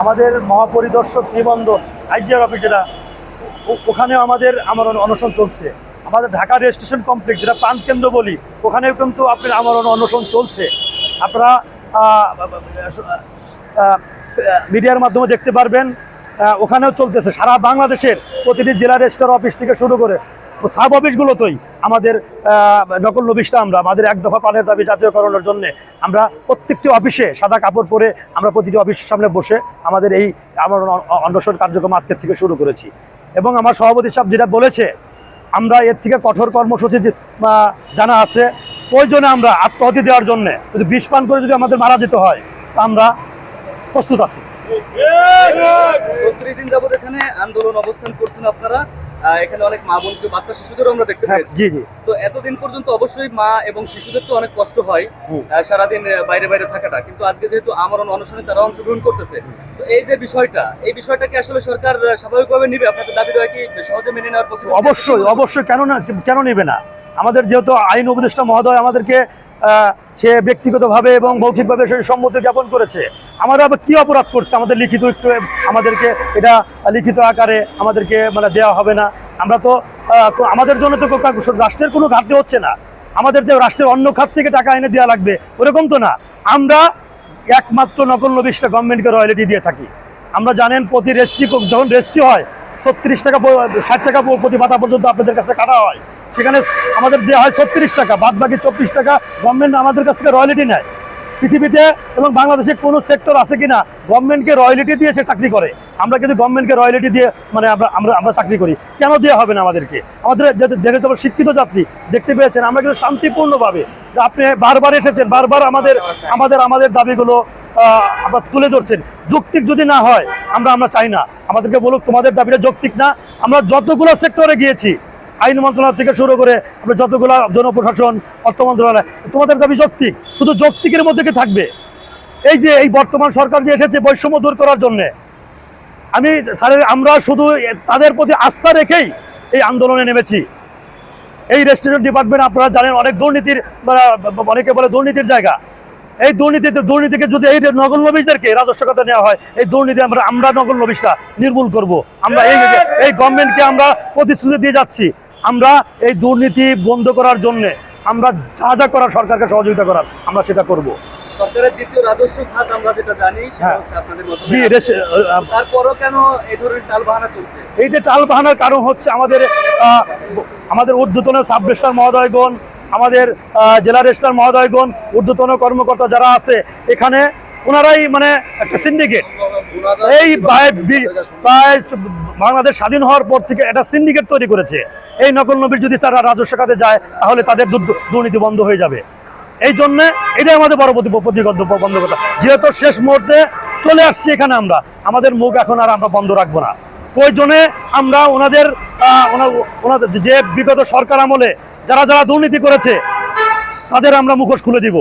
আমাদের মহাপরিদর্শক নিবন্ধন IGR office যেটা ওখানেও আমাদের অনশন চলছে। আমাদের ঢাকা রেজিস্ট্রেশন কমপ্লেক্স যেটা প্রাণকেন্দ্র বলি, ওখানেও কিন্তু আপনার অনশন চলছে। আপনারা মিডিয়ার মাধ্যমে দেখতে পারবেন, ওখানেও চলতেছে। সারা বাংলাদেশের প্রতিটি জেলা রেজিস্ট্রার অফিস থেকে শুরু করে সাব অফিসগুলোতেই আমাদের নকল নবিশটা আমাদের এক দফা প্রাণের দাবি জাতীয়করণের জন্য আমরা প্রত্যেকটি অফিসে সাদা কাপড় পরে আমরা প্রতিটি অফিসের সামনে বসে আমাদের এই অনশন কার্যক্রম আজকের থেকে শুরু করেছি। এবং আমার সভাপতি সাহেব যেটা বলেছে, আমরা এর থেকে কঠোর কর্মসূচি জানা আছে। প্রয়োজনে আমরা আত্মহত্যা দেওয়ার জন্য যদি বিষ পান করে যদি আমাদের মারা যেতে হয়, তা আমরা প্রস্তুত আছি। ৩০ দিন যাবত এখানে আন্দোলন অবস্থান করছেন আপনারা। এখানে অনেক মা বোন, বাচ্চা শিশুদেরও আমরা দেখতে পেয়েছি। জি জি। তো এতদিন পর্যন্ত অবশ্যই মা এবং শিশুদের তো অনেক কষ্ট হয় সারাদিন বাইরে বাইরে থাকাটা, কিন্তু আজকে যেহেতু আমরণ অনশনে তারা অংশগ্রহণ করতেছে, তো এই যে এই বিষয়টাকে আসলে সরকার স্বাভাবিকভাবে নিবে? আপনাদের দাবি দেওয়া কি সহজে মেনে নেওয়ার পসিবল? অবশ্যই অবশ্যই, কেন নিবে না? আমাদের যেহেতু আইন উপদেষ্টা মহোদয় আমাদেরকে সে ব্যক্তিগতভাবে এবং মৌখিকভাবে সে সম্মতি জ্ঞাপন করেছে। আমরা আবার কি অপরাধ করছে? আমাদের লিখিত একটু আমাদেরকে এটা লিখিত আকারে আমাদেরকে দেওয়া হবে না। আমরা তো আমাদের জন্য তো রাষ্ট্রের কোনো ঘাটতি হচ্ছে না। আমাদের যে রাষ্ট্রের অন্য খাত থেকে টাকা এনে দেওয়া লাগবে ওরকম তো না। আমরা একমাত্র নকল নবিশটা গভর্নমেন্টকে রয়্যালিটি দিয়ে থাকি। আমরা জানেন প্রতি রেজিস্ট্রি যখন রেজিস্ট্রি হয় 36 টাকা 60 টাকা প্রতি পাতা পর্যন্ত আপনাদের কাছে কাটা হয়, সেখানে আমাদের দেওয়া হয় 36 টাকা, বাদ বাকি 24 টাকা গভর্নমেন্ট আমাদের কাছ থেকে রয়্যালিটি নেয়। পৃথিবীতে এবং বাংলাদেশে কোনো সেক্টর আছে কিনা গভর্নমেন্টকে রয়্যালিটি দিয়ে সে চাকরি করে? আমরা কিন্তু গভর্নমেন্টকে রয়্যালিটি দিয়ে আমরা চাকরি করি, কেন দেওয়া হবে না আমাদেরকে? আমাদের যেহেতু আমরা শিক্ষিত যাত্রী, দেখতে পেয়েছেন আমরা কিন্তু শান্তিপূর্ণভাবে, আপনি বারবার এসেছেন, বারবার আমাদের দাবিগুলো আবার তুলে ধরছেন। যৌক্তিক যদি না হয় আমরা চাই না। আমাদেরকে বলুক তোমাদের দাবিটা যৌক্তিক না। আমরা যতগুলো সেক্টরে গিয়েছি, আইন মন্ত্রণালয় থেকে শুরু করে আমরা যতগুলো জনপ্রশাসন, অর্থ মন্ত্রণালয়, তোমাদের দাবি যৌক্তিক, শুধু যৌক্তিকের মধ্যে কি থাকবে? এই যে এই বর্তমান সরকার যে এসেছে বৈষম্য দূর করার জন্যে, আমরা শুধু তাদের প্রতি আস্থা রেখেই এই আন্দোলনে নেমেছি। এই রেজিস্ট্রেশন ডিপার্টমেন্ট আপনারা জানেন অনেক দুর্নীতির, অনেকে বলে দুর্নীতির জায়গা। এই দুর্নীতিকে যদি এই নকল নবিশদেরকে রাজস্ব খাতে নেওয়া হয়, এই দুর্নীতি আমরা নকল নবিশটা নির্মূল করব। আমরা এই গভর্নমেন্টকে আমরা প্রতিশ্রুতি দিয়ে যাচ্ছি, আমরা এই দুর্নীতি বন্ধ করার জন্য আমরা যা করার সরকারকে সহযোগিতা করার আমরা সেটা করব। সরকারের দ্বিতীয় রাজস্ব খাত আমরা যেটা জানি সেটা হচ্ছে আপনাদের মতো। তারপরও কেন এই ধরনের টালবাহানা চলছে? এই যে টালবাহানার কারণ হচ্ছে আমাদের ঊর্ধ্বতন সাব রেজিস্ট্রার মহোদয়গণ, আমাদের জেলা রেজিস্ট্রার মহোদয়গণ, ঊর্ধ্বতন কর্মকর্তা যারা আছে এখানে, ওনারাই একটা সিন্ডিকেট, এই প্রায় বাংলাদেশ স্বাধীন হওয়ার পর থেকে একটা সিন্ডিকেট তৈরি করেছে। এই নকল নবিশ যদি তারা রাজস্ব খাতে যায় তাহলে তাদের দুর্নীতি বন্ধ হয়ে যাবে। এই জন্যে এটাই আমাদের বড় বন্ধ কথা। যেহেতু শেষ মুহূর্তে চলে আসছি এখানে, আমাদের মুখ এখন আর আমরা বন্ধ রাখবো না। প্রয়োজনে আমরা ওনাদের যে বিগত সরকার আমলে যারা দুর্নীতি করেছে তাদের আমরা মুখোশ খুলে দিব।